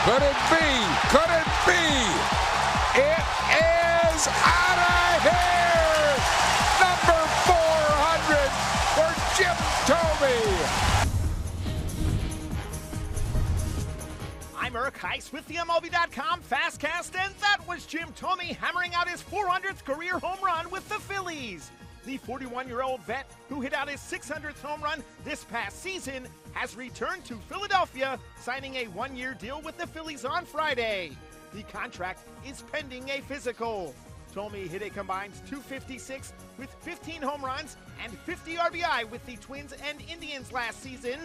Could it be? Could it be? It is out of here! Number 400 for Jim Thome. I'm Eric Heiss with the MLB.com FastCast, and that was Jim Thome hammering out his 400th career home run with the Phillies. The 41-year-old vet who hit out his 600th home run this past season has returned to Philadelphia, signing a one-year deal with the Phillies on Friday. The contract is pending a physical. Thome hit a combined .256 with 15 home runs and 50 RBI with the Twins and Indians last season.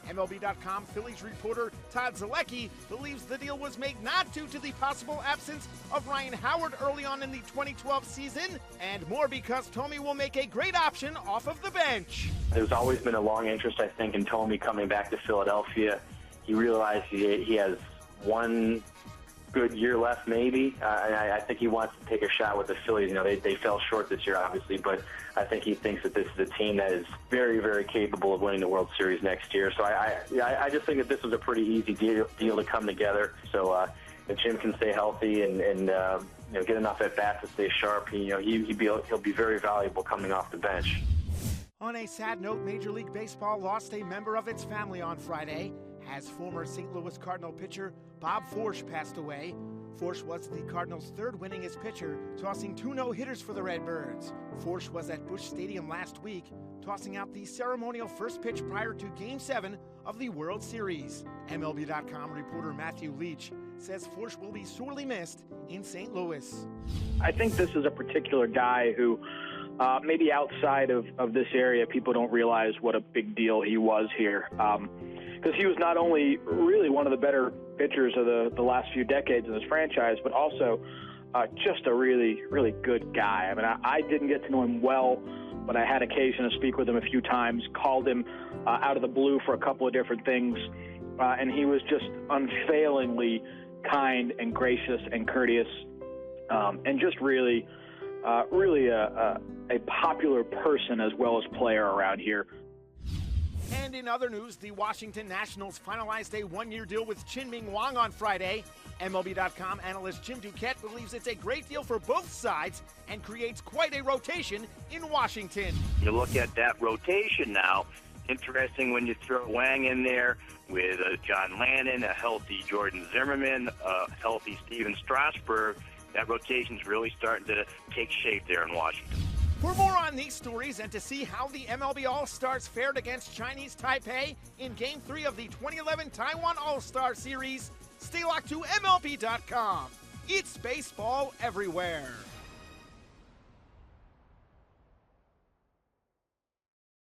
MLB.com Phillies reporter Todd Zalecki believes the deal was made not due to the possible absence of Ryan Howard early on in the 2012 season, and more because Thome will make a great option off of the bench. There's always been a long interest, I think, in Thome coming back to Philadelphia. He realized he has one good year left, maybe. I think he wants to take a shot with the Phillies. You know, they fell short this year, obviously, but I think he thinks that this is a team that is very, very capable of winning the World Series next year. So I just think that this was a pretty easy deal to come together. So if Jim can stay healthy and get enough at bats to stay sharp, he'll be very valuable coming off the bench. On a sad note, Major League Baseball lost a member of its family on Friday, as former St. Louis Cardinal pitcher Bob Forsch passed away. Forsch was the Cardinals' third winningest pitcher, tossing 2 no-hitters for the Redbirds. Forsch was at Busch Stadium last week, tossing out the ceremonial first pitch prior to Game 7 of the World Series. MLB.com reporter Matthew Leach says Forsch will be sorely missed in St. Louis. I think this is a particular guy who maybe outside of this area, people don't realize what a big deal he was here. Because he was not only really one of the better pitchers of the last few decades in this franchise, but also just a really, really good guy. I mean, I didn't get to know him well, but I had occasion to speak with him a few times, called him out of the blue for a couple of different things, and he was just unfailingly kind and gracious and courteous, and just really a popular person as well as player around here. And in other news, the Washington Nationals finalized a one-year deal with Chien-Ming Wang on Friday. MLB.com analyst Jim Duquette believes it's a great deal for both sides and creates quite a rotation in Washington. You look at that rotation now, interesting when you throw Wang in there with John Lannon, a healthy Jordan Zimmerman, a healthy Steven Strasburg. That rotation's really starting to take shape there in Washington. For more on these stories and to see how the MLB All-Stars fared against Chinese Taipei in Game 3 of the 2011 Taiwan All-Star Series, stay locked to MLB.com. It's baseball everywhere.